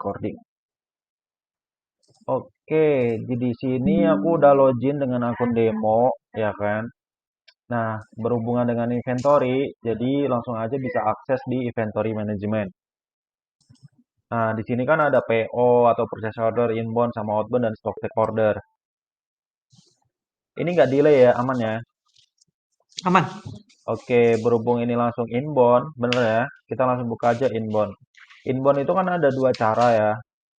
recording. Oke, di sini aku udah login dengan akun demo, ya kan? Nah, berhubungan dengan inventory, jadi langsung aja bisa akses di inventory management. Nah, di sini kan ada PO atau purchase order, inbound sama outbound dan stock take order. Ini nggak delay ya, aman ya? Aman. Oke, berhubung ini langsung inbound, bener ya? Kita langsung buka aja inbound. Inbound itu kan ada dua cara ya.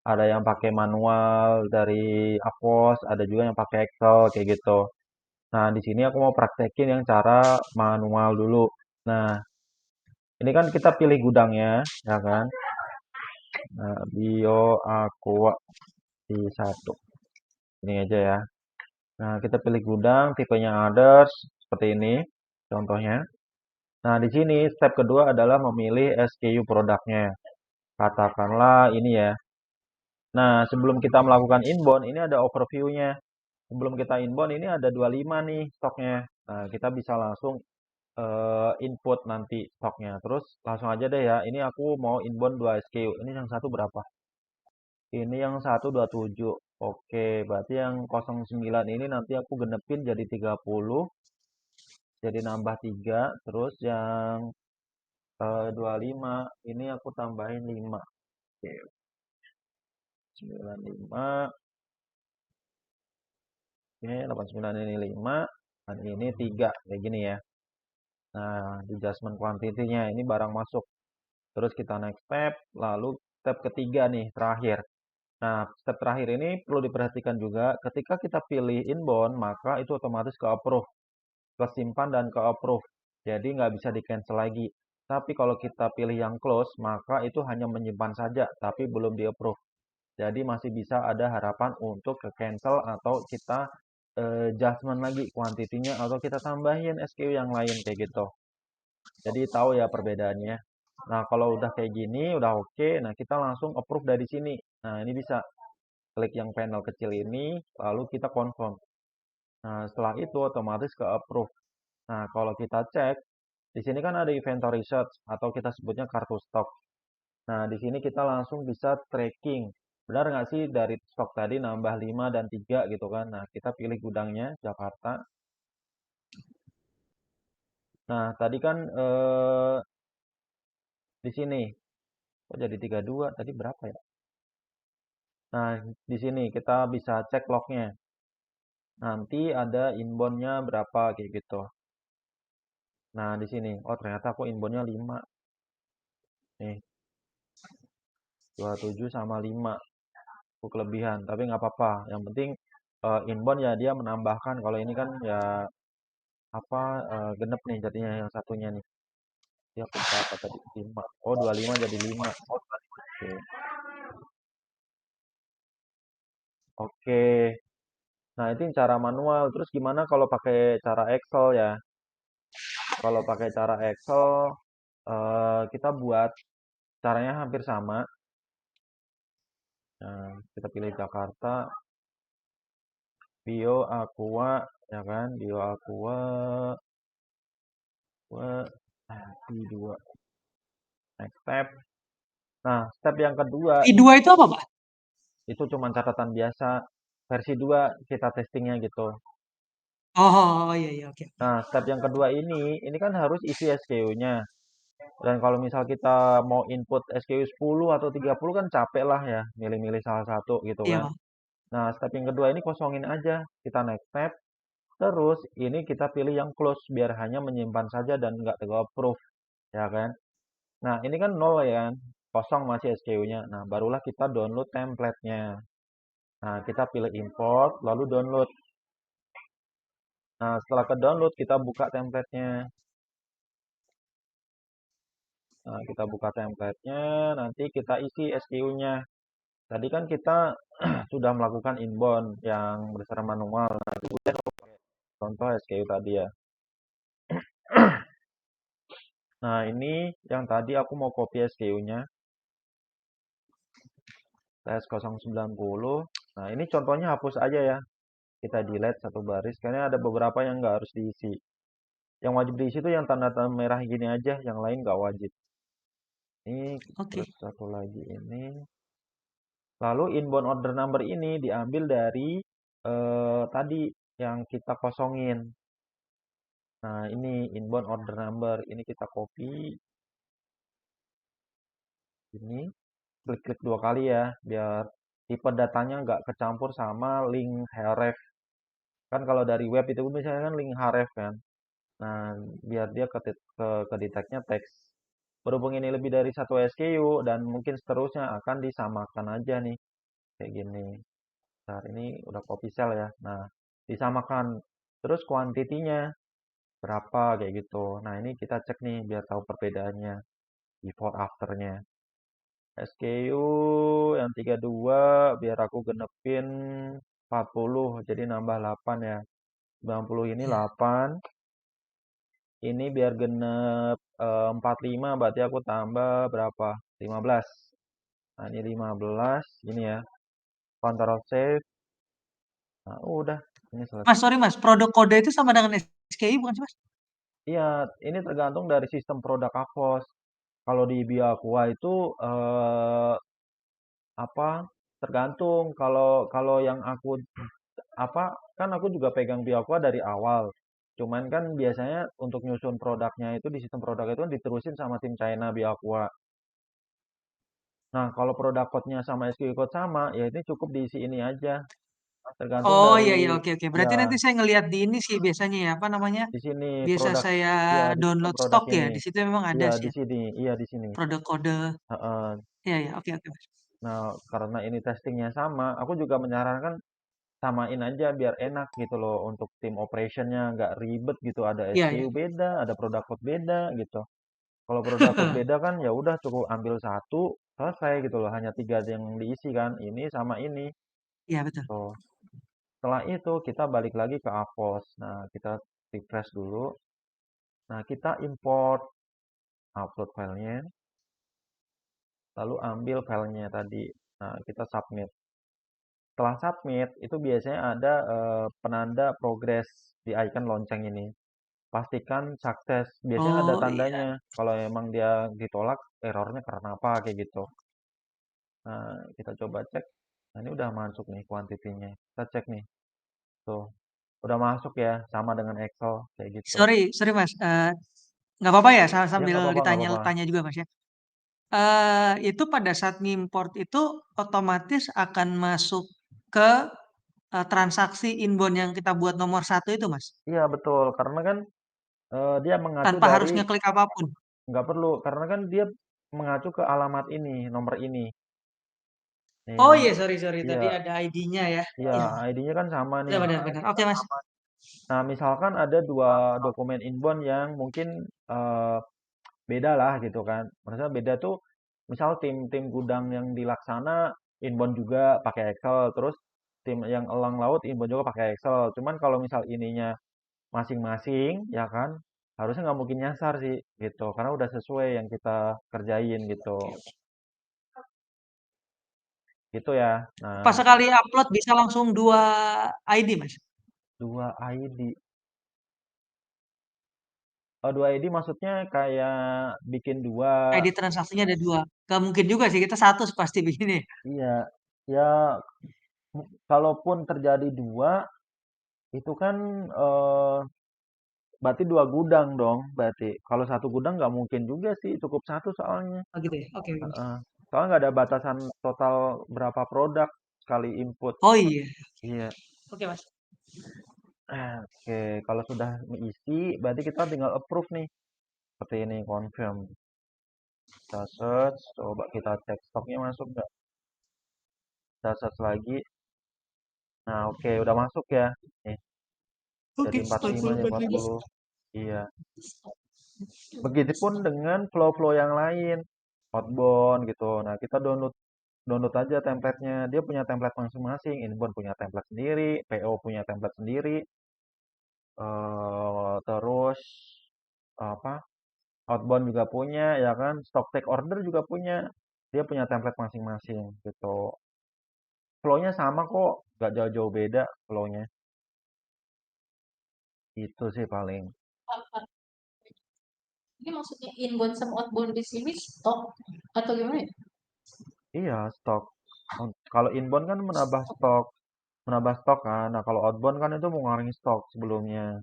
Ada yang pakai manual dari Avos, ada juga yang pakai Excel kayak gitu. Nah, di sini aku mau praktekin yang cara manual dulu. Nah, ini kan kita pilih gudangnya, ya kan? Nah, Bio Aqua di satu. Ini aja ya. Nah, kita pilih gudang, tipenya others, seperti ini. Contohnya. Nah, di sini step kedua adalah memilih SKU produknya. Katakanlah ini ya. Nah, sebelum kita melakukan inbound, ini ada overview-nya. Sebelum kita inbound, ini ada 25 nih stoknya. Nah, kita bisa langsung input nanti stoknya. Terus langsung aja deh ya. Ini aku mau inbound 2 SKU. Ini yang satu berapa? Ini yang satu 27. Oke, berarti yang 09 ini nanti aku genepin jadi 30. Jadi nambah 3. Terus yang 25 ini aku tambahin 5. Oke, 95. Ini 89 ini 5. Dan ini 3. Kayak gini ya. Nah, adjustment quantity-nya ini barang masuk. Terus kita next step, lalu step ketiga nih, terakhir. Nah, step terakhir ini perlu diperhatikan juga, ketika kita pilih inbound, maka itu otomatis ke approve, ke simpan dan ke approve. Jadi nggak bisa di cancel lagi. Tapi kalau kita pilih yang close, maka itu hanya menyimpan saja, tapi belum di approve. Jadi masih bisa ada harapan untuk ke cancel atau kita adjustment lagi kuantitinya atau kita tambahin SKU yang lain kayak gitu. Jadi tahu ya perbedaannya. Nah, kalau udah kayak gini, udah oke. Nah, kita langsung approve dari sini. Nah, ini bisa klik yang panel kecil ini, lalu kita confirm. Nah, setelah itu otomatis ke approve. Nah, kalau kita cek, di sini kan ada inventory search atau kita sebutnya kartu stok. Nah, di sini kita langsung bisa tracking. Benar nggak sih dari stok tadi nambah 5 dan 3 gitu kan. Nah, kita pilih gudangnya Jakarta. Nah, tadi kan di sini. Kok jadi 32? Tadi berapa ya? Nah, di sini kita bisa cek lognya. Nanti ada inbound-nya berapa kayak gitu. Nah, di sini. Oh, ternyata aku inbound-nya 5. Nih, 27 sama 5. Aku kelebihan, tapi nggak apa-apa. Yang penting inbound ya dia menambahkan. Kalau ini kan ya apa genep nih jadinya yang satunya nih. Dia aku berapa tadi? 5. Oh, 25 jadi 5. Oke. Oke. Nah, itu cara manual. Terus gimana kalau pakai cara Excel ya? Kalau pakai cara Excel, kita buat caranya hampir sama. Nah, kita pilih Jakarta, Bio Aqua, ya kan? Bio Aqua, I2. Next step. Nah, step yang kedua, V2 itu apa, Pak? itu cuma catatan biasa. Versi 2 kita testingnya gitu. Oh, iya, iya, oke. Nah, step yang kedua ini kan harus isi SKU-nya. Dan kalau misal kita mau input SKU 10 atau 30 kan capek lah ya, milih-milih salah satu gitu Iya, kan. Pak. Nah, step yang kedua ini kosongin aja. Kita next step. Terus ini kita pilih yang close biar hanya menyimpan saja dan nggak tego approve, ya kan? Nah, ini kan nol ya kan? Kosong masih SKU-nya. Nah, barulah kita download template-nya. Nah, kita pilih import, lalu download. Nah, setelah ke download, kita buka template-nya. Nah, kita buka template-nya, nanti kita isi SKU-nya. Tadi kan kita sudah melakukan inbound yang berdasarkan manual. Nah, itu contoh SKU tadi ya. Nah, ini yang tadi aku mau copy SKU-nya. Tes 090. Nah, ini contohnya hapus aja ya. Kita delete satu baris, karena ada beberapa yang nggak harus diisi. Yang wajib diisi itu yang tanda-tanda merah gini aja, yang lain nggak wajib. Ini Oke. terus satu lagi ini. Lalu inbound order number ini diambil dari tadi yang kita kosongin. Nah, ini inbound order number. Ini kita copy ini, klik-klik dua kali ya, biar tipe datanya nggak kecampur sama link href. Kan kalau dari web itu misalnya kan link href kan. Nah, biar dia ke deteknya teks. Berhubung ini lebih dari satu SKU dan mungkin seterusnya akan disamakan aja nih. Kayak gini. Nah, ini udah copy cell ya. Nah, disamakan. Terus kuantitinya berapa kayak gitu. Nah, ini kita cek nih biar tahu perbedaannya. Before afternya. SKU yang 32 biar aku genepin 40. Jadi nambah 8 ya. 90 ini Iya. 8. Ini biar genep 45 berarti aku tambah berapa? 15. Nah, ini 15. Ini ya. Ctrl save. Nah, udah. Ini Mas, selesai. sorry Mas, produk kode itu sama dengan SKI bukan sih Mas? Iya, ini tergantung dari sistem produk Avos. Kalau di Biaqua itu apa? Tergantung. Kalau kalau yang aku apa kan aku juga pegang Biaqua dari awal. Cuman kan biasanya untuk nyusun produknya itu di sistem produk itu kan diterusin sama tim China Biaqua. Nah, kalau produk code-nya sama SQL code sama, ya ini cukup diisi ini aja. Tergantung Oh iya iya dari oke oke. ya Berarti nanti saya ngelihat di ini sih biasanya ya apa namanya? di sini Biasa produk saya ya di sistem download produk stok ya. ini. Di situ memang ada Iya sih di ya, sini, iya di sini. produk kode. Heeh. Iya iya oke oke Mas. Nah, karena ini testingnya sama, aku juga menyarankan samain aja biar enak gitu loh untuk tim operationnya nggak ribet gitu. Ada Iya iya. SKU beda, ada produk code beda gitu. Kalau produk code beda kan ya udah cukup ambil satu selesai gitu loh. Hanya tiga yang diisi kan, ini sama ini. Iya betul. Tuh. Setelah itu kita balik lagi ke Avos. Nah, kita refresh dulu. Nah, kita import upload filenya, lalu ambil filenya tadi. Nah, kita submit. Setelah submit, itu biasanya ada penanda progress di icon lonceng ini. Pastikan sukses. Biasanya ada Oh iya. tandanya. Kalau emang dia ditolak, errornya karena apa, kayak gitu. Nah, kita coba cek. Nah, ini udah masuk nih kuantitinya. Kita cek nih. Tuh, udah masuk ya, sama dengan Excel, kayak gitu. Sorry sorry Mas. Nggak apa-apa ya Ya, sambil nggak apa-apa, nggak ditanya apa-apa. tanya juga Mas ya. Itu pada saat ngimport itu otomatis akan masuk ke transaksi inbound yang kita buat nomor satu itu Mas. Iya, betul. Karena kan dia mengacu Tanpa harus dari, ngeklik apapun. nggak perlu, karena kan dia mengacu ke alamat ini, nomor ini. Nih Oh kan, iya sorry sorry iya, tadi ada ID-nya ya. iya, Iya. ID-nya kan sama nih. Benar benar benar. Oke Mas. Nah, misalkan ada dua dokumen inbound yang mungkin beda lah gitu kan. Maksudnya beda tuh, misal tim-tim gudang yang di Laksana inbound juga pakai Excel, terus tim yang elang laut inbound juga pakai Excel. Cuman kalau misal ininya masing-masing, ya kan, harusnya nggak mungkin nyasar sih gitu, karena udah sesuai yang kita kerjain gitu, Oke, oke. gitu ya. Nah, Pas sekali upload bisa langsung 2 ID Mas. dua ID. Oh, dua ID maksudnya kayak bikin dua. ID transaksinya ada 2. Gak mungkin juga sih kita satu pasti begini. Iya, ya kalaupun terjadi dua, itu kan berarti dua gudang dong. Berarti kalau satu gudang nggak mungkin juga sih, cukup satu soalnya. Oh gitu ya. Oke oke Mas. Heeh. Soalnya nggak ada batasan total berapa produk sekali input. Oh iya. Iya. Oke Mas. Oke, kalau sudah diisi, berarti kita tinggal approve nih. Seperti ini, confirm. Kita search, coba kita cek stoknya masuk nggak. Kita search lagi. Nah, oke, udah masuk ya. Nih, jadi Oke, 45 jadi 45. 40. Iya. Begitupun dengan flow-flow yang lain. Outbound gitu. Nah, kita download download aja template-nya. Dia punya template masing-masing. Inbound punya template sendiri, PO punya template sendiri. Terus apa? Outbound juga punya, ya kan? Stock take order juga punya. Dia punya template masing-masing gitu. Flow-nya sama kok, nggak jauh-jauh beda flow-nya. Itu sih paling. Ini maksudnya inbound sama outbound di sini stok atau gimana ya? Iya, stok. Kalau inbound kan menambah stok kan. Nah, kalau outbound kan itu mengurangi stok sebelumnya.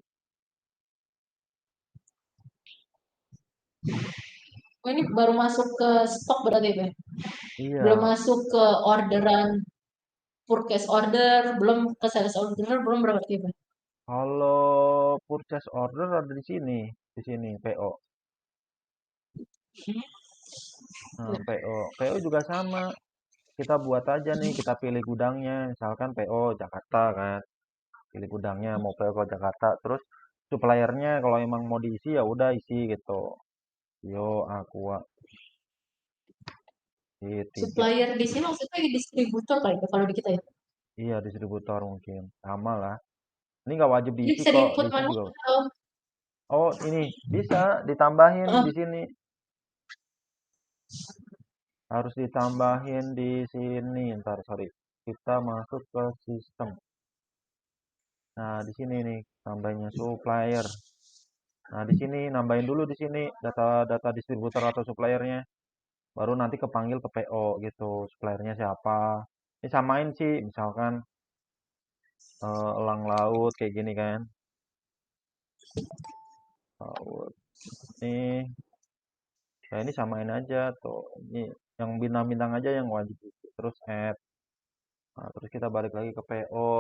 Oh, ini baru masuk ke stok berarti Pak? Belum Iya, masuk ke orderan purchase order, belum ke sales order, belum berarti Pak? kalau purchase order ada di sini PO. Nah, PO juga sama. Kita buat aja nih, kita pilih gudangnya. Misalkan PO Jakarta kan, pilih gudangnya mau PO ke Jakarta. Terus suppliernya kalau emang mau diisi ya udah isi gitu. Yo, Aqua, tiga. Supplier di sini maksudnya distributor kali Pak, kalau di kita ya. Iya, distributor mungkin. Sama lah. Ini nggak wajib Jadi diisi bisa kok, di-input diisi manual juga. atau Oh, ini bisa ditambahin Heeh. di sini. Harus ditambahin di sini. Ntar, sorry. Kita masuk ke sistem. Nah, di sini nih, tambahnya supplier. Nah, di sini nambahin dulu di sini data-data distributor atau suppliernya. Baru nanti kepanggil ke PO gitu. Suppliernya siapa. Ini samain sih, misalkan elang laut kayak gini kan. Laut. Ini, ya ini samain aja tuh. Ini yang bintang-bintang aja yang wajib isi. Terus add. Nah, terus kita balik lagi ke PO.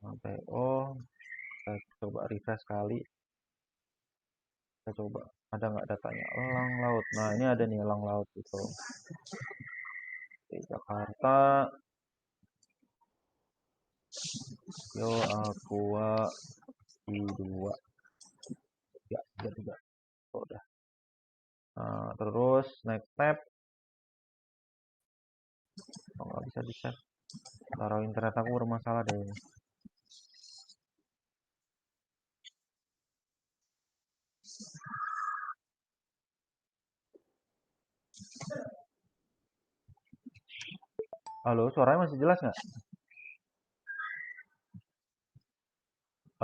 Nah, PO, kita coba refresh kali. Kita coba ada nggak datanya elang laut. Nah, ini ada nih elang laut itu di Jakarta. Yo, Aqua I2. Ya, tiga, tiga. Oh, udah. Nah, terus next step. Oh, nggak bisa di save. Taruh internet aku bermasalah deh ini. Halo, suaranya masih jelas nggak?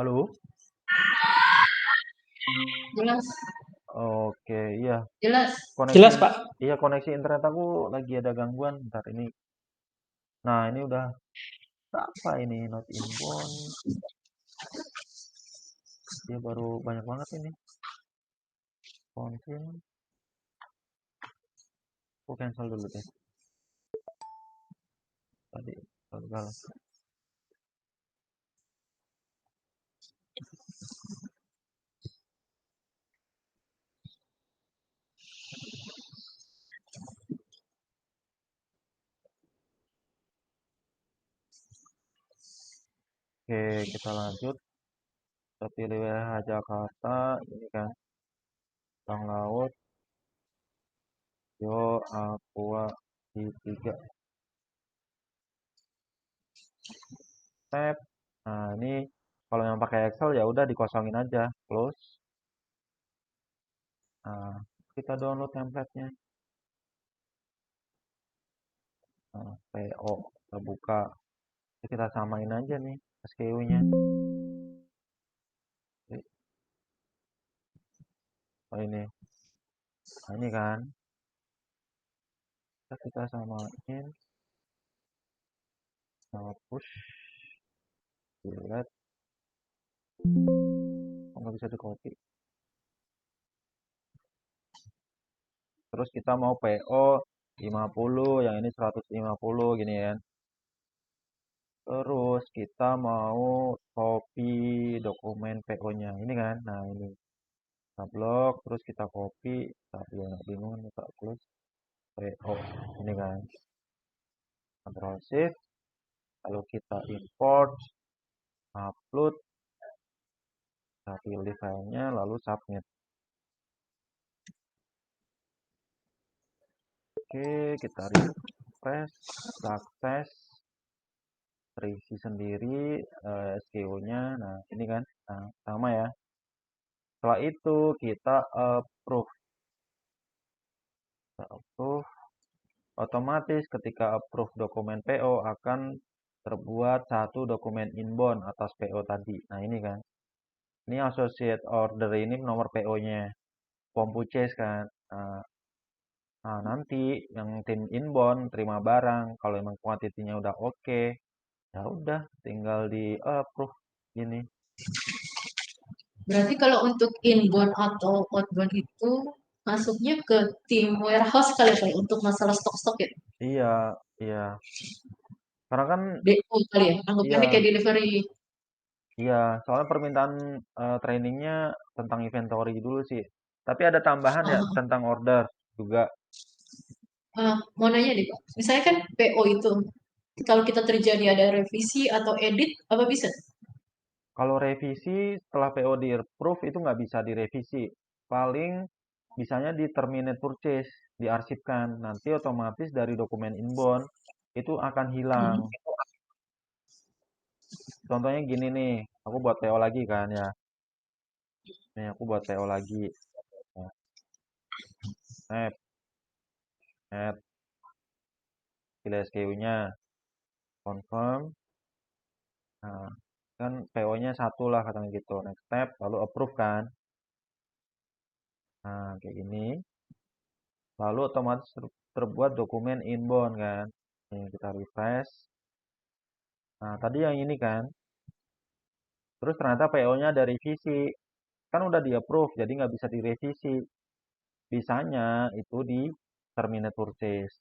Halo? Jelas, Oke, iya. jelas. Koneksi, Jelas, Pak. iya koneksi internet aku lagi ada gangguan. Ntar ini. Nah, ini udah berapa ini not inbound? Dia baru banyak banget ini. Konsin. Aku cancel dulu deh. Tadi gagal. Oke, kita lanjut. Kita pilih WH Jakarta. Ini kan, Bang Laut. Yo, Aqua di 3 tab. Nah, ini kalau yang pakai Excel ya udah dikosongin aja, close. Nah, kita download template-nya. Nah, PO kita buka. Jadi kita samain aja nih SKU-nya. Oh ini, nah ini kan kita samain sama push, delete. Oh, nggak bisa di copy. Terus kita mau PO 50, yang ini 150 gini ya. Terus kita mau copy dokumen PO-nya. Ini kan. Nah, ini. Kita blok, terus kita copy. Tapi nggak bingung, kita close PO. Ini kan. Control Shift. Lalu kita import, upload. Kita pilih filenya, lalu submit. Oke, kita refresh. Sukses. Terisi sendiri SKU-nya. Nah, ini kan. Nah, sama ya. Setelah itu kita approve. Kita approve. Otomatis ketika approve dokumen PO akan terbuat satu dokumen inbound atas PO tadi. Nah, ini kan. Ini associate order ini nomor PO-nya. Form purchase kan. Nah, Nah, nanti yang tim inbound terima barang, kalau emang kuantitinya udah oke, ya udah tinggal di approve ini. Berarti kalau untuk inbound atau outbound itu masuknya ke tim warehouse kali ya, Pak, untuk masalah stok-stok ya? Iya, iya. Karena kan DO kali ya? Anggapannya iya, kayak delivery. iya, soalnya permintaan trainingnya tentang inventory dulu sih. Tapi ada tambahan ya Ah, tentang order juga. mau nanya deh, Pak. Misalnya kan PO itu, kalau kita terjadi ada revisi atau edit, apa bisa? Kalau revisi setelah PO di approve itu nggak bisa direvisi. Paling bisanya di terminate purchase, diarsipkan. Nanti otomatis dari dokumen inbound itu akan hilang. Hmm. Contohnya gini nih, aku buat PO lagi kan ya. Nih aku buat PO lagi. Nah, add, add, pilih SKU-nya, confirm. Nah, kan PO-nya satu lah katanya gitu. Next step, lalu approve kan. Nah, kayak gini. Lalu otomatis terbuat dokumen inbound kan. Nih, kita refresh. Nah, tadi yang ini kan. Terus ternyata PO-nya ada revisi. Kan udah di-approve, jadi nggak bisa direvisi. Bisanya itu di terminate purchase.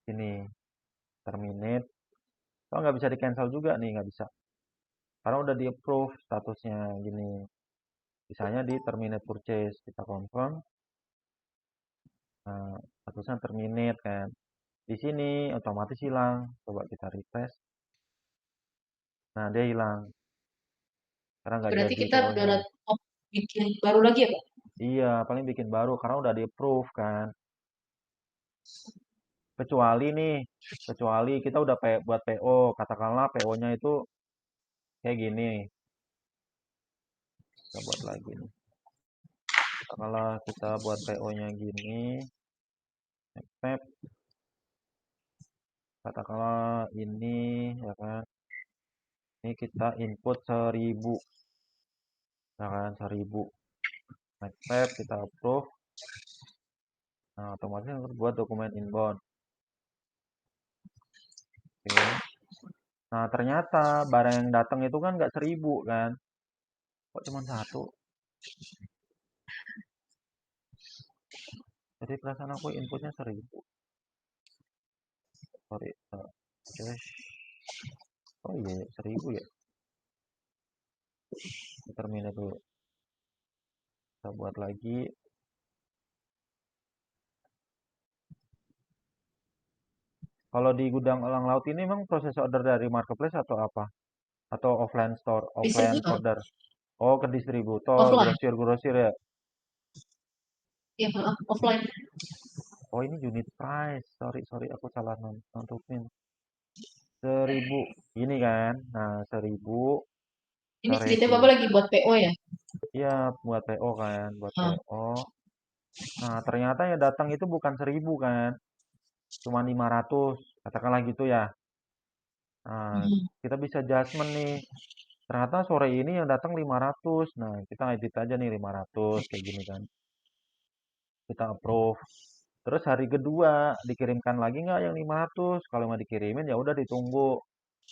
Ini, terminate. Kalau nggak bisa di-cancel juga nih, nggak bisa. Karena udah di-approve statusnya gini. Bisanya di terminate purchase. Kita confirm. Nah, statusnya terminate kan. Di sini otomatis hilang. Coba kita refresh. Nah, dia hilang. Karena nggak Berarti jadi kita PO-nya. berat bikin baru lagi ya, Pak? Iya, paling bikin baru karena udah di-approve kan. Kecuali nih, kecuali kita udah buat PO, katakanlah PO-nya itu kayak gini. Kita buat lagi nih. Katakanlah kita buat PO-nya gini, next step, katakanlah ini, ya kan. Ini kita input 1000, ya kan, 1000. Next step, kita approve. Nah, otomatis buat dokumen inbound. Oke. Nah, ternyata barang yang datang itu kan nggak 1000 kan. Kok cuma satu? Jadi perasaan aku inputnya 1000. Sorry. Oke. Oh iya, 1000 ya. Terminal dulu. Kita buat lagi. Kalau di gudang elang laut ini memang proses order dari marketplace atau apa? Atau offline store, offline Distributor, order? Oh, ke distributor, offline. grosir-grosir ya. Ya, offline. Oh, ini unit price. Sorry, sorry, aku salah nontonin. 1000. Ini kan. Nah, 1000 Ini ke ceritanya review. Bapak lagi buat PO ya? Iya, buat PO kan, buat Ah, PO. Nah, ternyata yang datang itu bukan 1000 kan, cuma 500, katakanlah gitu ya. Nah, mhm. kita bisa adjustment nih. Ternyata sore ini yang datang 500. Nah, kita edit aja nih 500 kayak gini kan. Kita approve. Terus hari kedua dikirimkan lagi nggak yang 500? Kalau nggak dikirimin ya udah ditunggu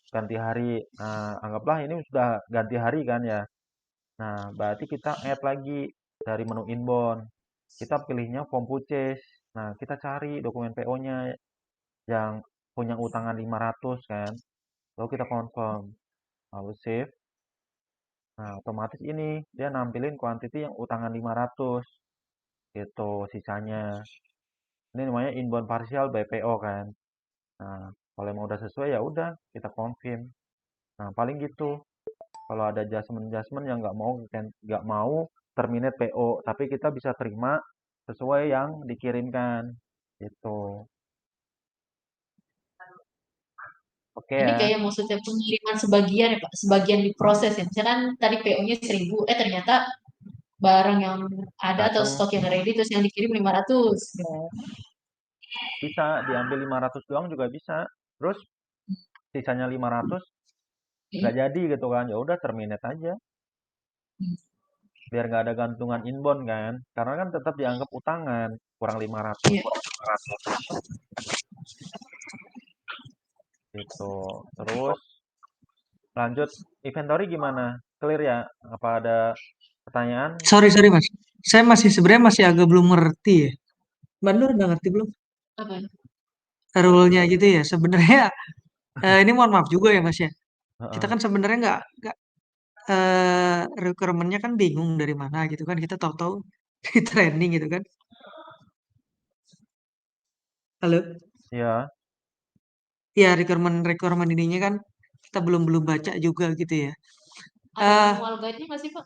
ganti hari. Nah, anggaplah ini sudah ganti hari kan ya. Nah, berarti kita add lagi dari menu inbound. Kita pilihnya form purchase. Nah, kita cari dokumen PO-nya yang punya utangan 500 kan. Lalu kita confirm. Lalu save. Nah, otomatis ini dia nampilin quantity yang utangan 500. Gitu sisanya. Ini namanya inbound partial by PO kan. Nah, kalau emang udah sesuai ya udah kita confirm. Nah, paling gitu. Kalau ada adjustment-adjustment yang nggak mau terminate PO, tapi kita bisa terima sesuai yang dikirimkan. Gitu. Oke Ini ya. kayak maksudnya pengiriman sebagian ya, Pak, sebagian diproses ya. Misalkan tadi PO-nya 1000, ternyata barang yang ada atau Datang stok yang ready terus yang dikirim 500. bisa diambil 500 doang juga bisa. Terus sisanya 500 nggak jadi gitu kan. Ya udah terminate aja. Biar nggak ada gantungan inbound kan. Karena kan tetap dianggap utangan kurang 500. Iya. Gitu. Terus lanjut inventory gimana? Clear ya? Apa ada pertanyaan? Sorry, sorry Mas. Saya masih sebenarnya masih agak belum ngerti ya. Mbak Nur udah ngerti belum? Apa? Rule-nya gitu ya. Sebenarnya ini mohon maaf juga ya Mas ya. Kita Heeh. kan sebenarnya nggak requirement-nya kan bingung dari mana gitu kan. Kita tahu-tahu di training gitu kan. Halo? Iya, Ya requirement ininya kan kita belum belum baca juga gitu ya. Ada Eh manual guide-nya nggak sih, Pak?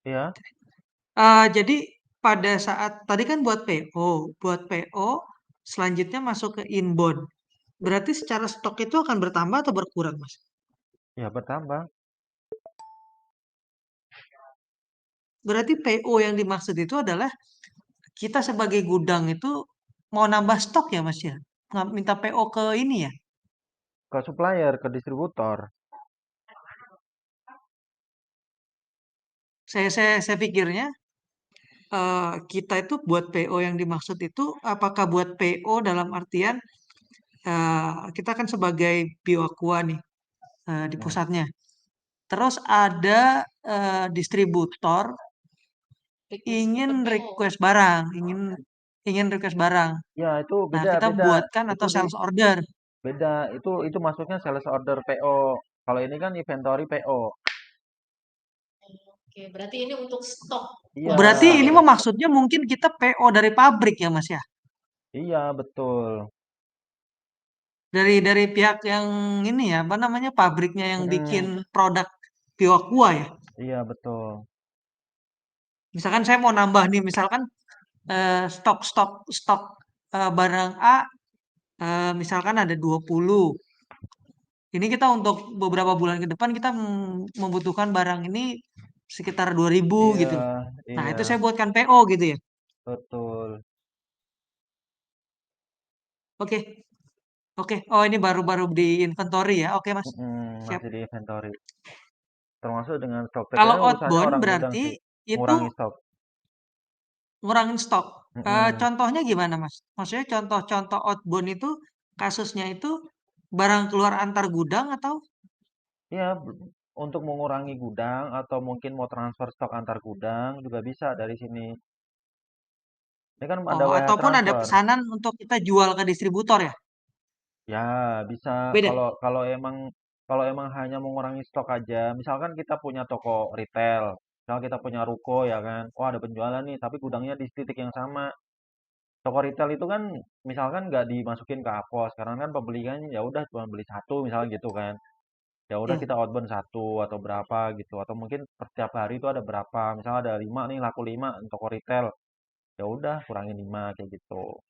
iya. jadi pada saat tadi kan buat PO selanjutnya masuk ke inbound. Berarti secara stok itu akan bertambah atau berkurang, Mas? Ya bertambah. Berarti PO yang dimaksud itu adalah kita sebagai gudang itu mau nambah stok ya, Mas ya? Minta PO ke ini ya? Ke supplier, ke distributor. Saya pikirnya kita itu buat PO yang dimaksud itu apakah buat PO dalam artian kita kan sebagai bioakua nih di Hmm. pusatnya. Terus ada distributor Request ingin open PO. request barang, ingin request barang. Ya itu Nah, beda kita beda. buatkan Itu atau di sales order. beda. Itu masuknya sales order PO. Kalau ini kan inventory PO. Oke, berarti ini untuk stok Iya, Oh, berarti ini pabrik. mah maksudnya mungkin kita PO dari pabrik ya, Mas ya? iya betul. Dari pihak yang ini ya, apa namanya pabriknya yang bikin Mm-mm. produk Bioaqua ya. Iya betul. Misalkan saya mau nambah nih, misalkan stok barang A, misalkan ada 20. Ini kita untuk beberapa bulan ke depan kita membutuhkan barang ini sekitar 2000 Iya, gitu. Nah, iya itu saya buatkan PO gitu ya. betul. Oke, oke. Oh, ini baru-baru di inventory ya. Oke, Mas. Mm-mm, Siap. masih di inventory. Termasuk dengan stok. Kalau Biasanya urusannya outbound orang gudang berarti sih. itu Ngurangi stok. ngurangin stok. Mm-mm. Contohnya gimana, Mas? Maksudnya contoh-contoh outbound itu kasusnya itu barang keluar antar gudang atau Iya, untuk mengurangi gudang atau mungkin mau transfer stok antar gudang juga bisa dari sini. Ini kan ada oh WH ataupun ada transfer. pesanan untuk kita jual ke distributor ya? Ya, bisa. Beda. Kalau kalau emang hanya mengurangi stok aja, misalkan kita punya toko retail, misal kita punya ruko ya kan, oh ada penjualan nih, tapi gudangnya di titik yang sama. Toko retail itu kan misalkan nggak dimasukin ke Apos, karena kan pembeli kan ya udah cuma beli satu misalnya gitu kan. Ya udah Ya. kita outbound satu atau berapa gitu, atau mungkin per tiap hari itu ada berapa, misalnya ada 5 nih laku 5 di toko retail, ya udah kurangin 5 kayak gitu.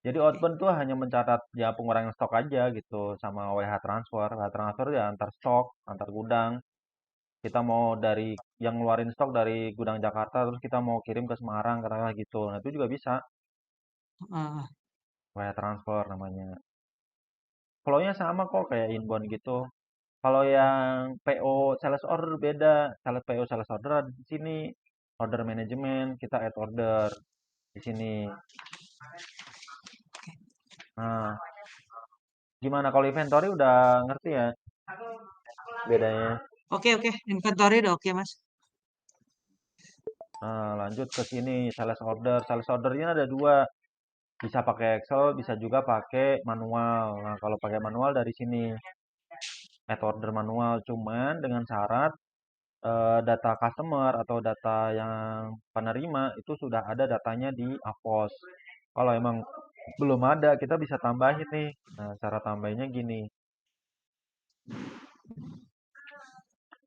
Jadi Oke. outbound tuh hanya mencatat ya pengurangan stok aja gitu sama WH transfer. WH transfer ya antar stok, antar gudang. Kita mau dari yang ngeluarin stok dari gudang Jakarta terus kita mau kirim ke Semarang katakanlah gitu. Nah, itu juga bisa Ah, WH transfer namanya. Flow-nya sama kok kayak inbound gitu. Kalau yang PO sales order beda. Sales PO sales order ada di sini. Order management kita add order di sini. Nah, gimana kalau inventory udah ngerti ya bedanya? oke, oke. Inventory udah oke, Mas. Nah, lanjut ke sini sales order. Sales ordernya ada dua, bisa pakai Excel, bisa juga pakai manual. Nah, kalau pakai manual dari sini add order manual, cuman dengan syarat data customer atau data yang penerima itu sudah ada datanya di Avos. Kalau emang belum ada, kita bisa tambahin nih. Nah, cara tambahinnya gini.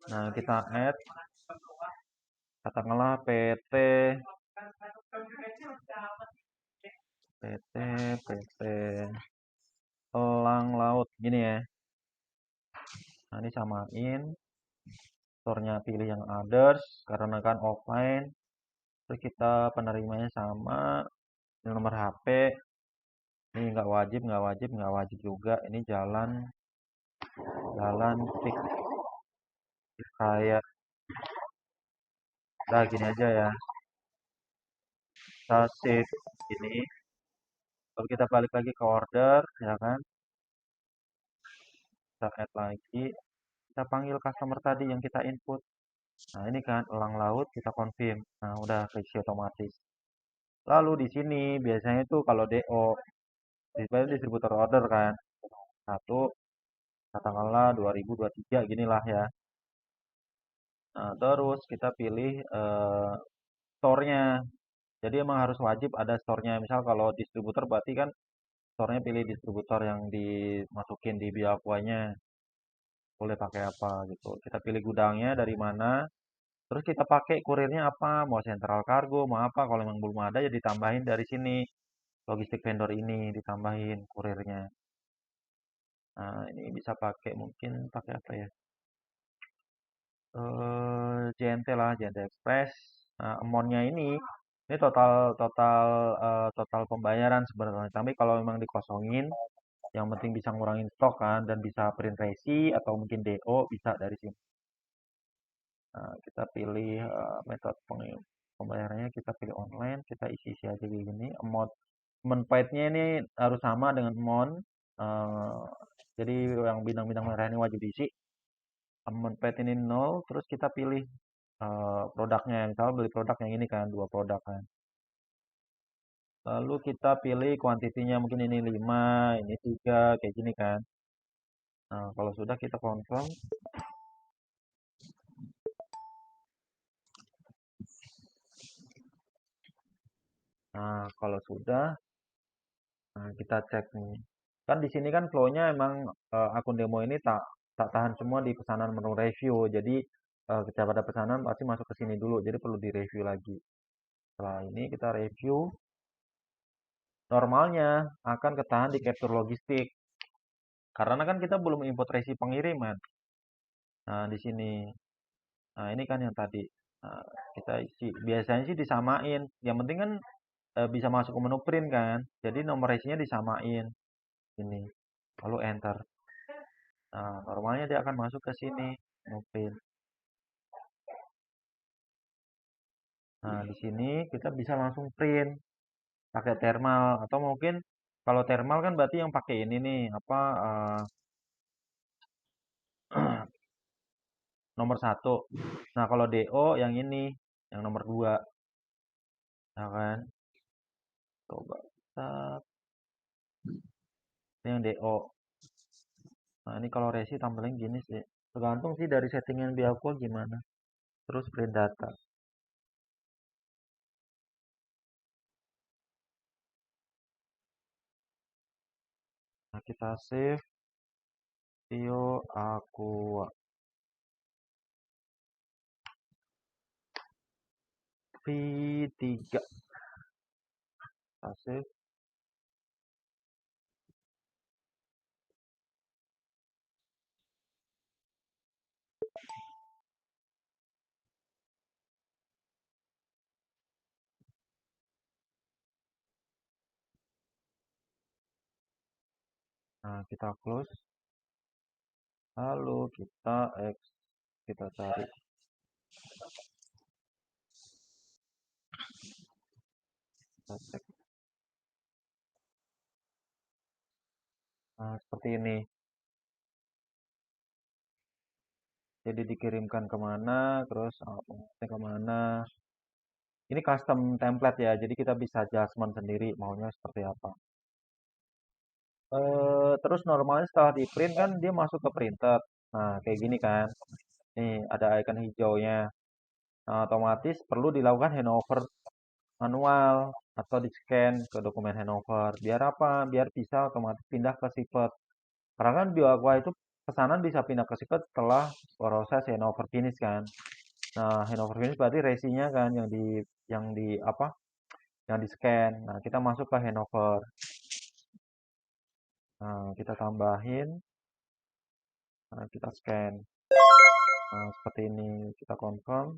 Nah, kita add katakanlah PT Elang Laut gini ya. Nah, ini samain, store-nya pilih yang others, karena kan offline. Terus kita penerimanya sama, ini nomor HP, ini nggak wajib juga. Ini jalan, jalan fix kayak Udah gini aja ya. Kita save ini. Lalu kita balik lagi ke order, ya kan? Kita add lagi. Kita panggil customer tadi yang kita input. Nah, ini kan elang laut kita confirm. Nah, udah keisi otomatis. Lalu di sini biasanya itu kalau DO, display distributor order kan. Satu, katakanlah 2023 ginilah ya. Nah, terus kita pilih store-nya. Jadi emang harus wajib ada store-nya. Misal kalau distributor berarti kan store-nya pilih distributor yang dimasukin di Bioaquanya. Boleh pakai apa gitu. Kita pilih gudangnya dari mana. Terus kita pakai kurirnya apa, mau Central Cargo, mau apa. Kalau memang belum ada ya ditambahin dari sini. Logistik vendor ini ditambahin kurirnya. Nah, ini bisa pakai mungkin pakai apa ya? JNT lah, JNT Express. Nah, amount-nya ini total total total pembayaran sebenarnya. Tapi kalau memang dikosongin, yang penting bisa ngurangin stok kan dan bisa print resi atau mungkin DO bisa dari sini. Nah, kita pilih metode pembayarannya, kita pilih online, kita isi aja kayak gini. Amount paid-nya ini harus sama dengan amount. eh, jadi yang bintang-bintang merah ini wajib diisi. Amount paid ini 0, terus kita pilih produknya. Misalnya beli produk yang ini kan, dua produk kan. Lalu kita pilih kuantitinya, mungkin ini 5, ini 3, kayak gini kan. Nah, kalau sudah kita confirm. Nah, kalau sudah, nah kita cek nih. Kan di sini kan flow-nya emang akun demo ini tak tak tahan semua di pesanan menu review. Jadi ketika pada pesanan pasti masuk ke sini dulu. Jadi perlu direview lagi. Setelah ini kita review. Normalnya akan ketahan di capture logistik. Karena kan kita belum import resi pengiriman. Nah, di sini. Nah, ini kan yang tadi. Nah, kita isi. Biasanya sih disamain. Yang penting kan bisa masuk ke menu print kan. Jadi nomor resinya disamain. Ini. Lalu enter. Nah, normalnya dia akan masuk ke sini. Menu print. Nah, di sini kita bisa langsung print pakai thermal atau mungkin kalau thermal kan berarti yang pakai ini nih apa nomor satu. Nah, kalau DO yang ini yang nomor dua, ya kan? Coba kita ini yang DO. Nah, ini kalau resi tampilnya gini sih. Tergantung sih dari settingan di aku gimana. Terus print data. Nah, kita save Bio Aqua V3. Kita save. Nah, kita close. Lalu kita X, kita cari. Kita cek. Nah, seperti ini. Jadi dikirimkan kemana, terus pengirimannya kemana. Ini custom template ya, jadi kita bisa adjustment sendiri maunya seperti apa. Terus normalnya setelah di print kan dia masuk ke printer. Nah, kayak gini kan. Nih ada icon hijaunya. Nah, otomatis perlu dilakukan handover manual atau di scan ke dokumen handover. Biar apa? Biar bisa otomatis pindah ke sipet. Karena kan BioAqua itu pesanan bisa pindah ke sipet setelah proses handover finish kan. Nah, handover finish berarti resinya kan yang di apa? Yang di scan. Nah, kita masuk ke handover. Nah, kita tambahin. Nah, kita scan. Nah, seperti ini. Kita confirm.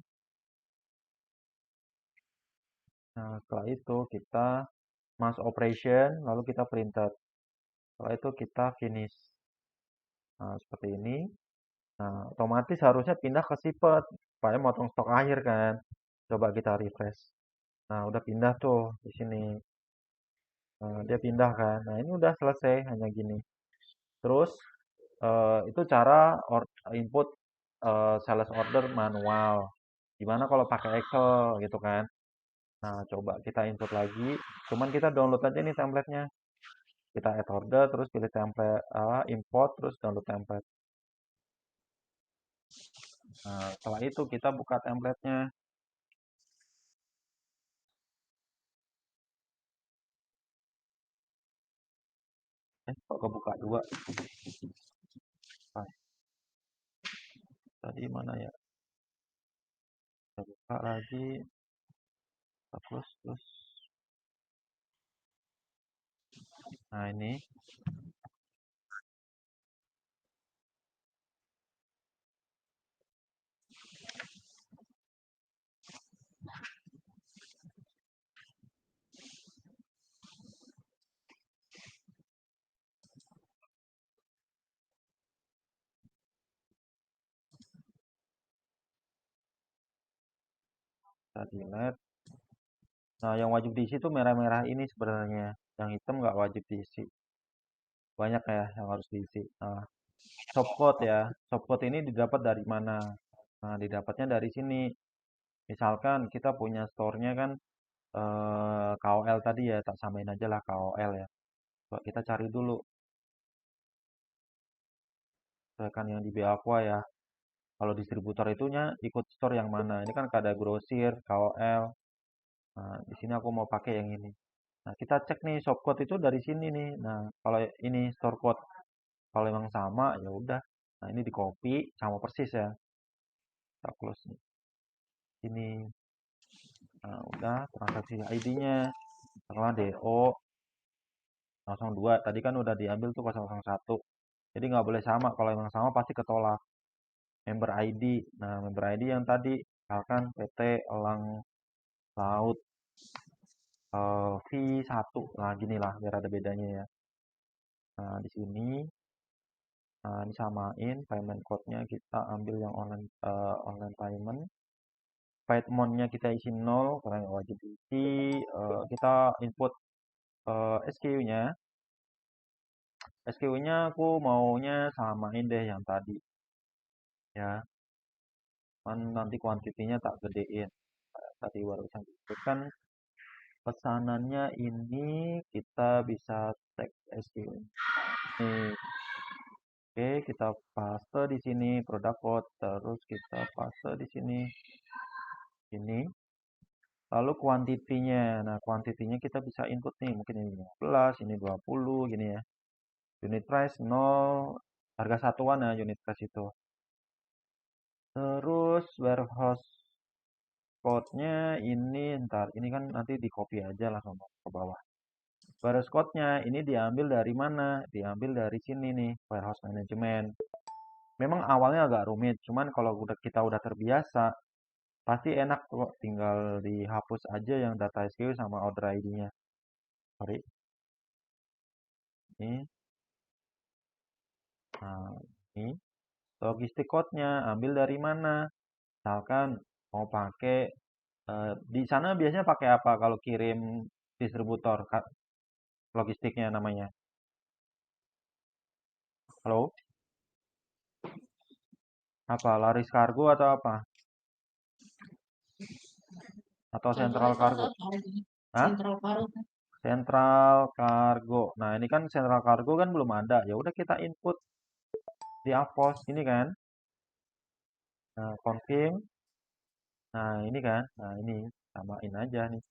Nah, setelah itu kita masuk operation, lalu kita printer. Setelah itu kita finish. Nah, seperti ini. Nah, otomatis harusnya pindah ke sipet. Supaya motong stok akhir kan. Coba kita refresh. Nah, udah pindah tuh di sini. Nah, dia pindah kan. Nah, ini udah selesai hanya gini. Terus itu cara input sales order manual. Gimana kalau pakai Excel gitu kan? Nah, coba kita input lagi. Cuman kita download aja nih template-nya. Kita add order, terus pilih template, import, terus download template. Nah, setelah itu kita buka template-nya. Kok kebuka dua? Ah, tadi mana ya? Kita buka lagi, terus. Nah, ini. Kita delete. Nah, yang wajib diisi itu merah-merah ini sebenarnya. Yang hitam nggak wajib diisi. Banyak ya yang harus diisi. Nah, shopcode ya. Shopcode ini didapat dari mana? Nah, didapatnya dari sini. Misalkan kita punya store-nya kan KOL tadi ya, tak samain aja lah KOL ya. Coba kita cari dulu. Misalkan yang di Beaqua ya. Kalau distributor itunya ikut store yang mana? Ini kan ada grosir, KOL. Nah, di sini aku mau pakai yang ini. Nah, kita cek nih shopcode itu dari sini nih. Nah, kalau ini store code, kalau memang sama ya udah. Nah, ini di copy sama persis ya. Kita close nih. Ini. Nah, udah transaksi ID-nya. Setelah DO 02. Tadi kan udah diambil tuh 001. Jadi nggak boleh sama. Kalau memang sama pasti ketolak. Member ID. Nah, member ID yang tadi misalkan PT Elang Laut V1. Nah, gini lah biar ada bedanya ya. Nah, di sini disamain payment code-nya kita ambil yang online payment. Payment-nya kita isi 0 karena nggak wajib diisi. Kita input SKU-nya. SKU-nya aku maunya samain deh yang tadi ya. Kan nanti kuantitinya tak gedein. Tadi barusan disebutkan pesanannya ini kita bisa tag SKU. Nih, oke, kita paste di sini produk code, terus kita paste di sini ini. Lalu kuantitinya. Nah, kuantitinya kita bisa input nih, mungkin ini 15, ini 20 gini ya. Unit price 0, harga satuan ya unit price itu. Terus warehouse code-nya ini ntar, ini kan nanti di copy aja langsung ke bawah. Warehouse code-nya ini diambil dari mana? Diambil dari sini nih, warehouse management. Memang awalnya agak rumit, cuman kalau kita udah terbiasa, pasti enak kok, tinggal dihapus aja yang data SKU sama order ID-nya. Sorry. Ini. Nah, ini logistik code-nya ambil dari mana? Misalkan mau pakai di sana biasanya pakai apa kalau kirim distributor logistiknya namanya? Halo? Apa? Laris Kargo atau apa? Atau Central Contohnya salah Kargo? satu Cargo. Hah? Central Cargo. Central Kargo. Nah, ini kan Central Kargo kan belum ada. Ya udah kita input di Avos ini kan. Nah, confirm. Nah, ini kan. Nah, ini samain aja nih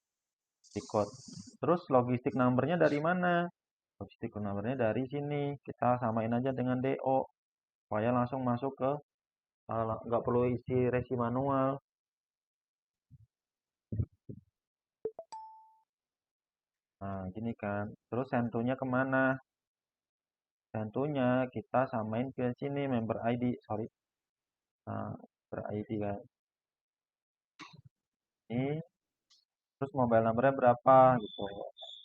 di code. Terus logistik numbernya dari mana? Logistik numbernya dari sini. Kita samain aja dengan DO supaya langsung masuk ke nggak perlu isi resi manual. Nah, gini kan. Terus sentuhnya kemana? Sentuhnya kita samain ke sini member ID. Sorry. Nah, member ID kan. Ini terus mobile numbernya berapa gitu.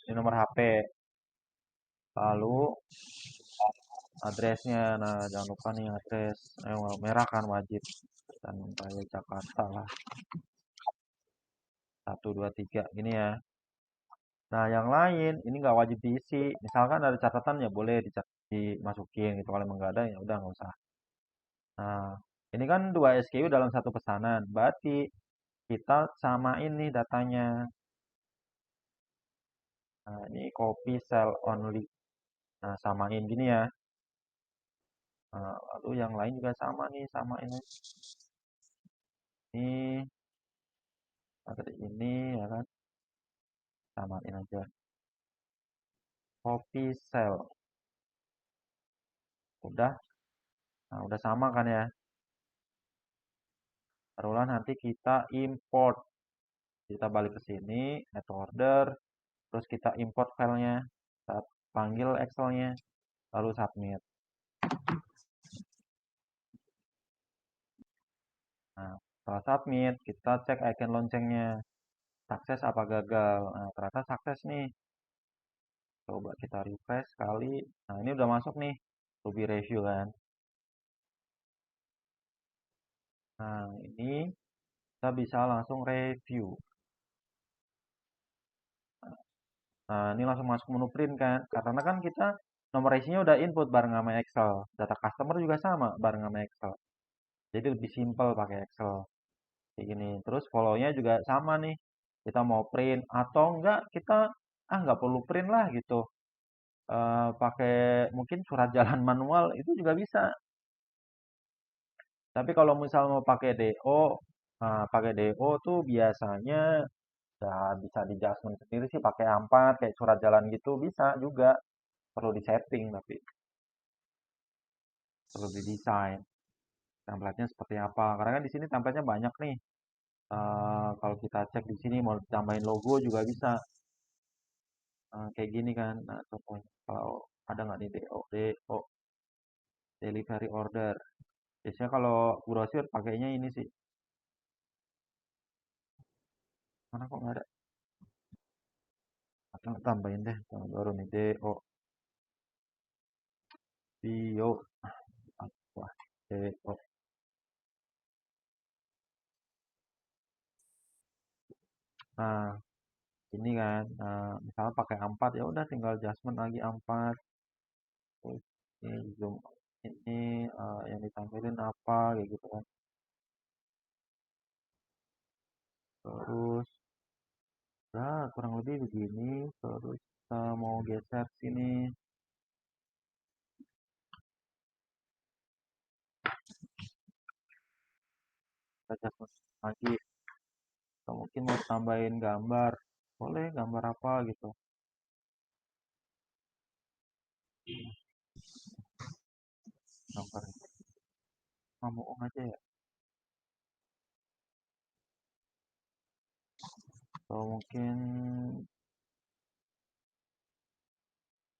Ini nomor HP. Lalu addressnya. Nah, jangan lupa nih address. Merah kan wajib. Dan Raya Jakarta lah. 1, 2, 3 gini ya. Nah, yang lain ini nggak wajib diisi. Misalkan ada catatan ya boleh dimasukin gitu. Kalau emang nggak ada ya udah nggak usah. Nah, ini kan 2 SKU dalam satu pesanan. Berarti kita samain nih datanya. Nah, ini copy cell only. Nah, samain gini ya. Nah, lalu yang lain juga sama nih, samain aja. Ini, seperti ini ya kan. Samain aja. Copy cell. Udah. Nah, udah sama kan ya. Taruhlah nanti kita import. Kita balik ke sini, add order, terus kita import filenya, kita panggil Excel-nya, lalu submit. Nah, setelah submit, kita cek icon loncengnya, sukses apa gagal. Nah, ternyata sukses nih. Coba kita refresh sekali. Nah, ini udah masuk nih, Ruby review kan. Nah, ini kita bisa langsung review. Nah, ini langsung masuk menu print kan, karena kan kita nomor isinya udah input bareng sama Excel. Data customer juga sama bareng sama Excel. Jadi lebih simpel pakai Excel. Kayak gini. Terus follow-nya juga sama nih. Kita mau print atau enggak kita nggak perlu print lah gitu. Pakai mungkin surat jalan manual itu juga bisa. Tapi kalau misal mau pakai DO, pakai DO tuh biasanya ya bisa di adjustment sendiri sih pakai A4 kayak surat jalan gitu bisa juga. Perlu di setting tapi perlu didesain. Template-nya seperti apa? Karena kan di sini template-nya banyak nih. Kalau kita cek di sini mau tambahin logo juga bisa. Kayak gini kan. Nah, contohnya kalau ada nggak nih DO, DO, delivery order. Biasanya kalau browser pakainya ini sih. Mana kok nggak ada? Atau tambahin deh, baru nih DO, Dio, wah, DO. Nah, ini kan, misalnya pakai A4 ya udah tinggal adjustment lagi A4. Terus ini zoom ini yang ditampilin apa kayak gitu kan. Terus ya kurang lebih begini. Terus kita mau geser sini. Kita adjustment lagi. Atau mungkin mau tambahin gambar. Boleh gambar apa gitu. Gambar kamu aja ya. Atau mungkin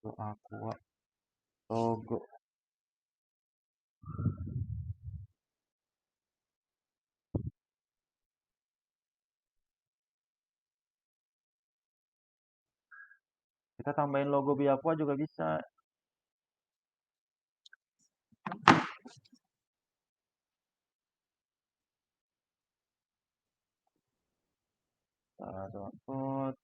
aqua logo. Kita tambahin logo Biaqua juga bisa. Download.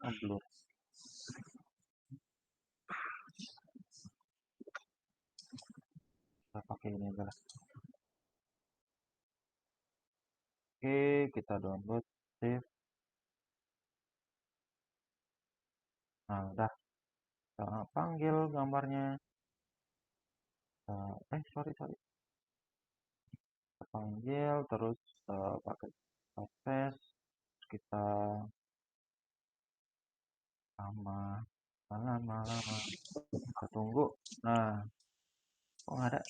Nah, belum. Kita pakai ini aja lah. Oke, kita download, save. Nah, udah. Kita panggil gambarnya. Sorry. Kita panggil, terus pakai proses. Kita sama malam. Kita tunggu. Nah, kok nggak ada?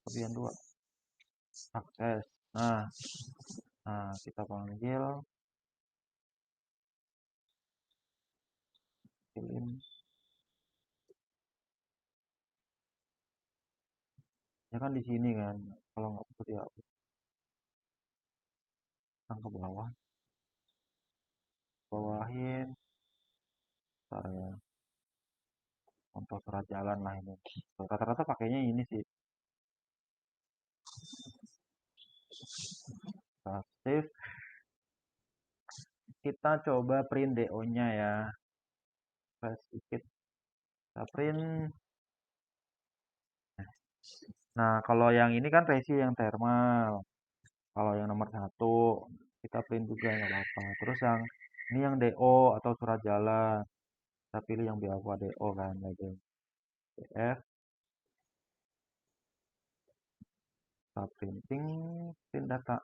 Bagian 2. Akses. Nah, kita panggil. Kirim. Ya kan di sini kan. Kalau nggak bisa dihapus. Yang ke bawah, bawahin. Ntar ya, contoh surat jalan lah ini. Rata-rata pakainya ini sih. Kita save. Kita coba print DO-nya ya. Sedikit. Kita print. Nah, kalau yang ini kan resi yang thermal. Kalau yang nomor satu, kita print juga nggak apa-apa. Terus yang ini yang DO atau surat jalan. Kita pilih yang BAQUA DO kan. Lagi PDF. Kita printing, print data.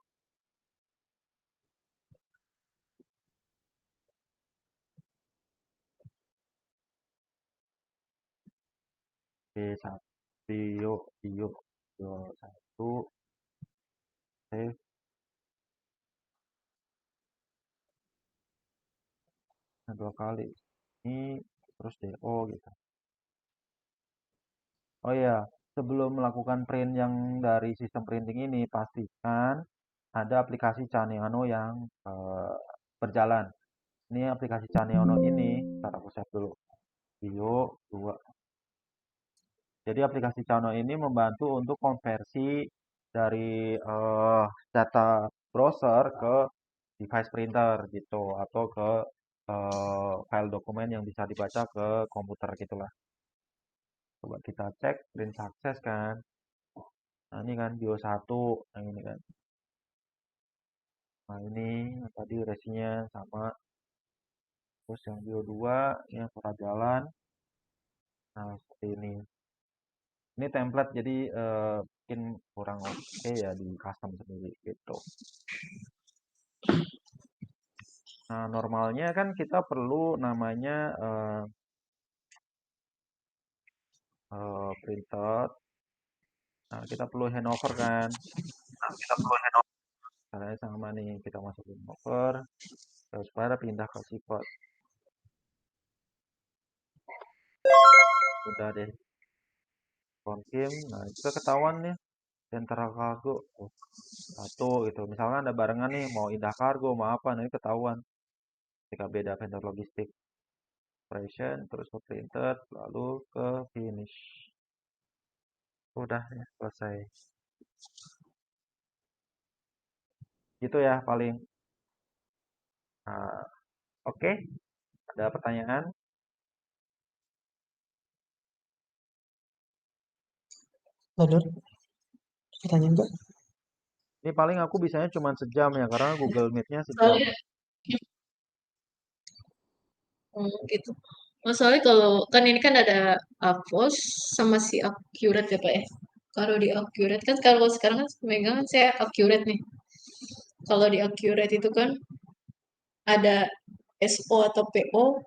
B1, bio 1, save. Nah, 2 kali. Ini terus DO gitu. Oh iya, sebelum melakukan print yang dari sistem printing ini, pastikan ada aplikasi Caneano yang berjalan. Ini aplikasi Caneano ini, ntar aku save dulu. Bio 2. Jadi aplikasi Caneano ini membantu untuk konversi dari data browser ke device printer gitu, atau ke file dokumen yang bisa dibaca ke komputer gitulah. Coba kita cek print sukses kan. Nah, ini kan bio 1, yang ini kan. Nah, ini yang tadi resinya sama. Terus yang bio 2, ini yang surat jalan. Nah, seperti ini. Ini template jadi mungkin kurang oke ya di custom sendiri gitu. Nah, normalnya kan kita perlu namanya printed. Nah, kita perlu handover kan. Caranya sama nih, kita masukin handover. Terus pada pindah ke sipot. Udah deh, confirm. Nah, itu ketahuan nih. Central Cargo satu gitu. Misalkan ada barengan nih, mau Indah Cargo, mau apa, nah ini ketahuan. Ketika beda vendor logistik. Operation, terus ke printed, lalu ke finish. Udah ya, selesai. Gitu ya paling. Nah, oke. Ada pertanyaan? Benar, pertanyaan enggak? Ini paling aku bisanya cuma sejam ya, karena Google Meet-nya sejam. Soalnya gitu. Soalnya kalau kan ini kan ada Avos sama si Accurate ya Pak ya. Kalau di Accurate kan kalau sekarang kan megang saya Accurate nih. Kalau di Accurate itu kan ada SO atau PO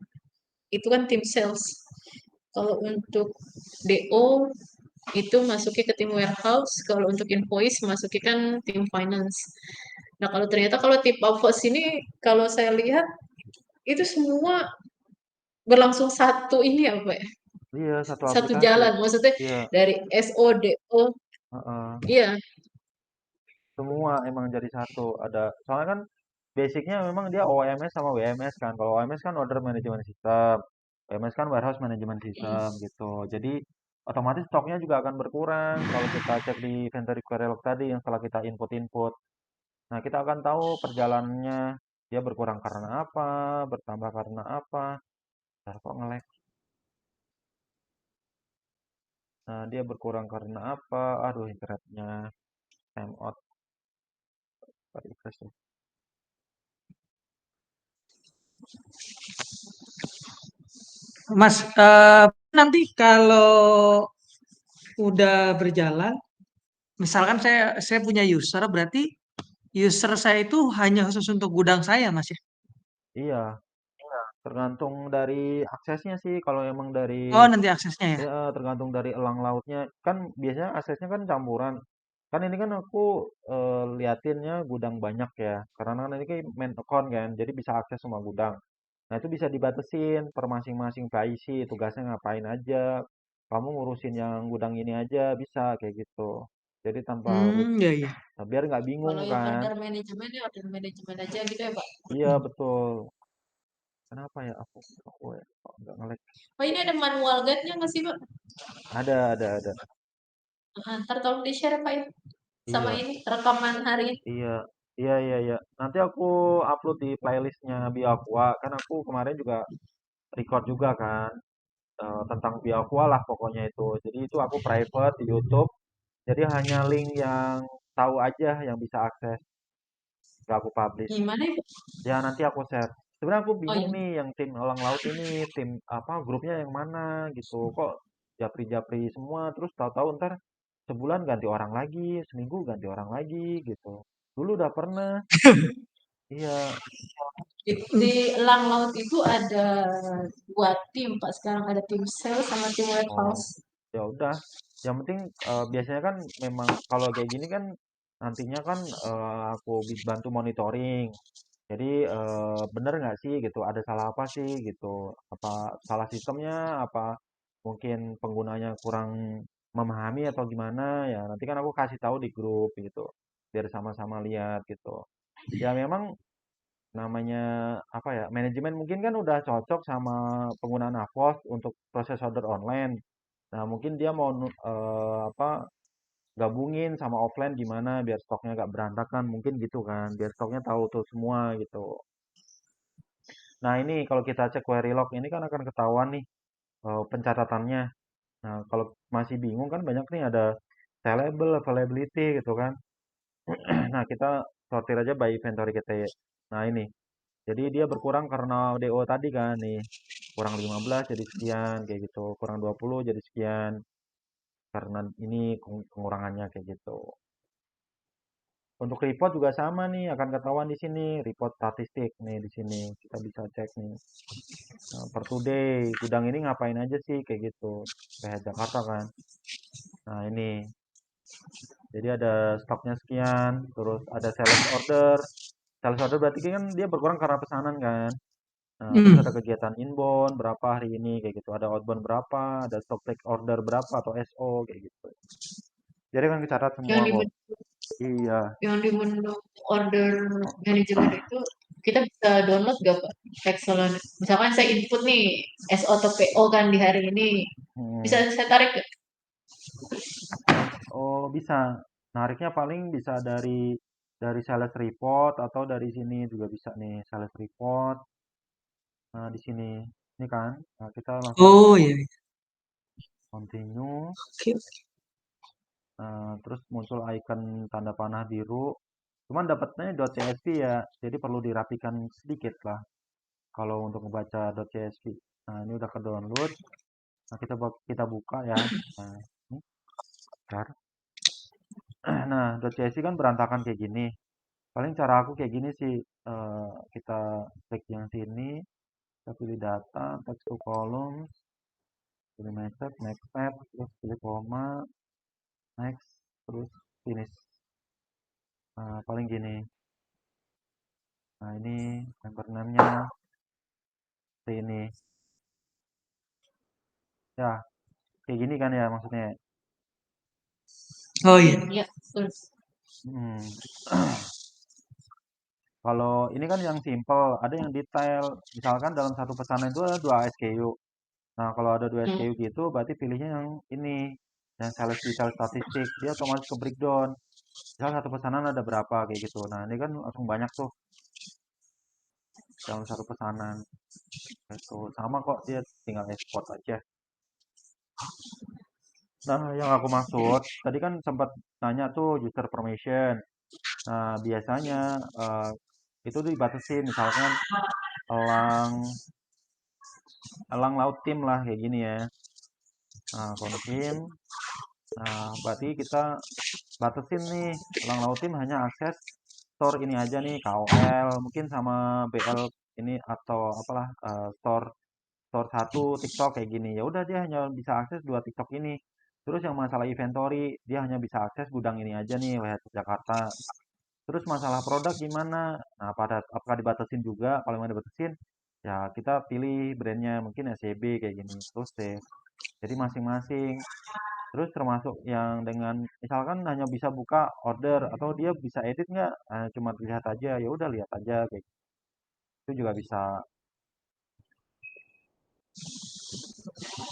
itu kan tim sales. Kalau untuk DO itu masuknya ke tim warehouse, kalau untuk invoice masuknya kan tim finance. Nah, kalau ternyata kalau tim Avos ini kalau saya lihat itu semua berlangsung satu ini ya, Pak ya? Iya, satu Satu aplikasi. jalan, maksudnya Iya, dari SO, DO, heeh. iya, Semua emang jadi satu. Ada, soalnya kan basicnya memang dia OMS sama WMS kan. Kalau OMS kan Order Management System, WMS kan Warehouse Management System mm, gitu. Jadi otomatis stoknya juga akan berkurang kalau kita cek di inventory query log tadi yang setelah kita input-input. Nah, kita akan tahu perjalanannya dia berkurang karena apa, bertambah karena apa. Nah, kok nge-lag? Nah, dia berkurang karena apa? Aduh, internetnya time out. Refresh ya. Mas, nanti kalau udah berjalan, misalkan saya punya user, berarti user saya itu hanya khusus untuk gudang saya, Mas ya? Iya, tergantung dari aksesnya sih. Kalau emang dari Oh, nanti aksesnya ya? ya, tergantung dari elang lautnya. Kan biasanya aksesnya kan campuran. Kan ini kan aku liatinnya gudang banyak ya. Karena kan ini kan main account kan, jadi bisa akses semua gudang. Nah, itu bisa dibatasin per masing-masing PIC, tugasnya ngapain aja. Kamu ngurusin yang gudang ini aja bisa kayak gitu. Jadi tanpa harus, Ya, ya. biar nggak bingung Kalau yang kan. order manajemen aja gitu ya, Pak. Iya betul. Kenapa ya aku ya kok nggak nge-lag? Oh, ini ada manual guide-nya nggak sih, Pak? Ada. Ntar tolong di-share, Pak ya. Sama Iya, ini, rekaman hari ini. iya, iya. Nanti aku upload di playlistnya BioAqua. Kan aku kemarin juga record juga kan tentang BioAqua lah pokoknya itu. Jadi itu aku private di YouTube. Jadi hanya link yang tahu aja yang bisa akses. Gak aku publish. Gimana ya, Pak? Ya nanti aku share. Sebenarnya aku Oh bingung iya. nih yang tim Elang Laut ini tim apa grupnya yang mana gitu. Kok japri-japri semua terus tahu-tahu ntar sebulan ganti orang lagi, seminggu ganti orang lagi gitu. Dulu udah pernah. Iya, Di Elang Laut itu ada dua tim, Pak. Sekarang ada tim sales sama tim oh warehouse. ya udah. Yang penting biasanya kan memang kalau kayak gini kan nantinya kan aku bantu monitoring. Jadi bener nggak sih gitu? Ada salah apa sih gitu? Apa salah sistemnya? Apa mungkin penggunanya kurang memahami atau gimana? Ya nanti kan aku kasih tahu di grup gitu, biar sama-sama lihat gitu. Ya memang namanya apa ya? Manajemen mungkin kan udah cocok sama penggunaan Avos untuk proses order online. Nah mungkin dia mau apa gabungin sama offline gimana biar stoknya gak berantakan mungkin gitu kan biar stoknya tahu tuh semua gitu. Nah, ini kalau kita cek query log ini kan akan ketahuan nih pencatatannya. Nah, kalau masih bingung kan banyak nih ada sellable, availability gitu kan. Nah, kita sortir aja by inventory kita. Nah, ini. Jadi dia berkurang karena DO tadi kan nih. Kurang 15 jadi sekian kayak gitu. Kurang 20 jadi sekian. Karena ini pengurangannya kayak gitu. Untuk report juga sama nih, akan ketahuan di sini, report statistik nih di sini. Kita bisa cek nih. Nah, per today, gudang ini ngapain aja sih kayak gitu. Kayak Jakarta kan. Nah, ini. Jadi ada stoknya sekian, terus ada sales order. Sales order berarti kan dia berkurang karena pesanan kan. Nah, terus Hmm. ada kegiatan inbound berapa hari ini kayak gitu. Ada outbound berapa, ada stock take order berapa atau SO kayak gitu. Jadi kan dicatat semua Yang di kok. Iya. yang di menu order manajemen itu kita bisa download gak, Pak? Excel. Misalkan saya input nih SO atau PO kan di hari ini. Bisa Hmm. saya tarik gak? SO bisa. Nariknya paling bisa dari sales report atau dari sini juga bisa nih sales report. Nah, di sini. Ini kan. Nah, kita langsung Oh, ya. continue. Oke. Terus muncul icon tanda panah biru. Cuman dapatnya .csv ya. Jadi perlu dirapikan sedikit lah kalau untuk membaca .csv. Nah, ini udah ke download. Nah, kita buka ya. Nah, ini bentar. Nah, .csv kan berantakan kayak gini. Paling cara aku kayak gini sih. Kita klik yang sini, kita pilih data, text to columns, pilih message, next step, terus pilih koma, next, terus finish. Nah, paling gini. Nah, ini member name-nya seperti ini. Ya, kayak gini kan ya maksudnya. Oh, iya. Ya, betul. Hmm. Kalau ini kan yang simple, ada yang detail. Misalkan dalam satu pesanan itu ada 2 SKU. Nah, kalau ada 2 Hmm. SKU gitu, berarti pilihnya yang ini, yang sales detail statistik. Dia otomatis ke breakdown. Misal satu pesanan ada berapa kayak gitu. Nah, ini kan langsung banyak tuh dalam satu pesanan. Itu sama kok dia tinggal export aja. Nah, yang aku maksud, tadi kan sempat nanya tuh user permission. Nah, biasanya itu dibatasin, misalkan elang elang laut tim lah kayak gini ya. Nah, confirm. Nah, berarti kita batasin nih, elang laut tim hanya akses store ini aja nih, KOL, mungkin sama BL ini atau apalah store store satu TikTok kayak gini. Ya udah dia hanya bisa akses dua TikTok ini. Terus yang masalah inventory, dia hanya bisa akses gudang ini aja nih, WH Jakarta. Terus masalah produk gimana? Nah, apakah dibatasin juga? Kalau mau dibatasin, ya kita pilih brandnya mungkin SCB kayak gini. Terus deh. Jadi masing-masing. Terus termasuk yang dengan misalkan hanya bisa buka order atau dia bisa edit nggak? Cuma lihat aja, ya udah lihat aja kayak itu juga bisa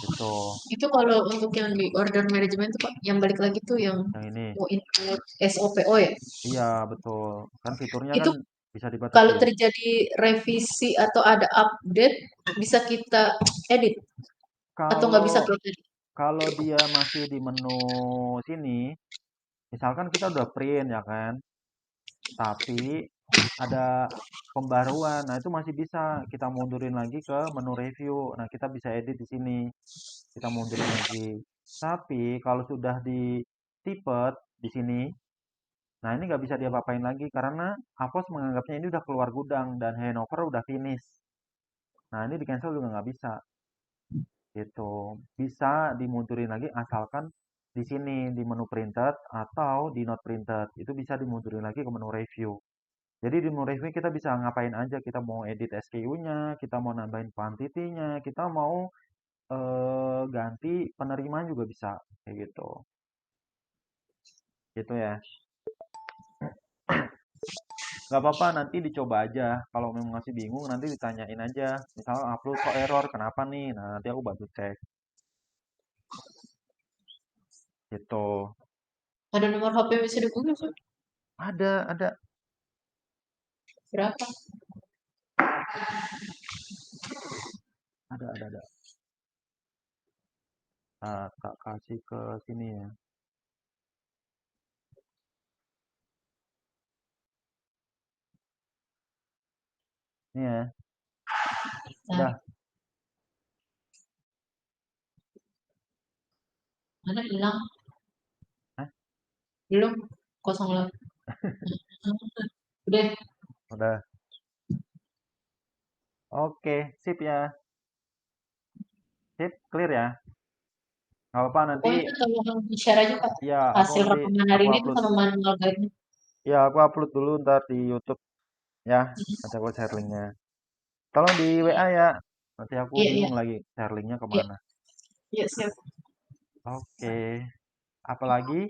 gitu. Itu kalau untuk yang di order management tuh Pak, yang balik lagi tuh yang Yang ini, mau input SOPO ya. iya betul. Kan fiturnya kan Itu bisa kalau dibatasin. terjadi revisi atau ada update bisa kita edit atau nggak bisa Kalau kayak tadi. kalau dia masih di menu sini, misalkan kita udah print ya kan, tapi ada pembaruan. Nah, itu masih bisa kita mundurin lagi ke menu review. Nah, kita bisa edit di sini. Kita mundurin lagi. Tapi kalau sudah di tipet di sini, nah ini nggak bisa diapa-apain lagi karena Apos menganggapnya ini udah keluar gudang dan handover udah finish. Nah, ini di cancel juga nggak bisa. Gitu. Bisa dimundurin lagi asalkan di sini di menu printed atau di not printed. Itu bisa dimundurin lagi ke menu review. Jadi di menu review kita bisa ngapain aja, kita mau edit SKU-nya, kita mau nambahin quantity-nya, kita mau ganti penerimaan juga bisa, kayak gitu. Gitu ya. Nggak apa-apa, nanti dicoba aja. Kalau memang masih bingung, nanti ditanyain aja. Misalnya upload kok error, kenapa nih? Nah, nanti aku bantu cek. Gitu. Ada nomor HP yang bisa dihubungi Pak? Ada. Berapa? Ada. Nah, tak kasih ke sini ya. Ini ya. Nah, Udah. mana hilang? Hah? Belum 08. Udah. Udah. Oke, sip ya. Sip, clear ya. Nggak apa-apa nanti. Pokoknya tolong share aja Pak Ya, hasil rekaman hari aku ini tuh upload. sama manual guide-nya. Ya, aku upload dulu ntar di YouTube ya. Nanti aku share linknya. Tolong di WA ya. Nanti aku Iya, iya, bingung lagi share linknya iya, kemana. iya siap. Oke. Apalagi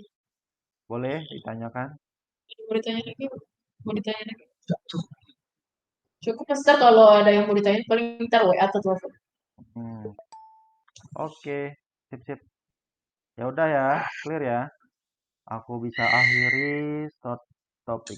boleh ditanyakan? Mau ditanya lagi? Mau ditanya lagi? Cukup Mas, ntar kalau ada yang mau ditanya paling ntar WA atau telepon. Hmm, oke. Sip. Ya udah ya, clear ya. Aku bisa akhiri stop topik.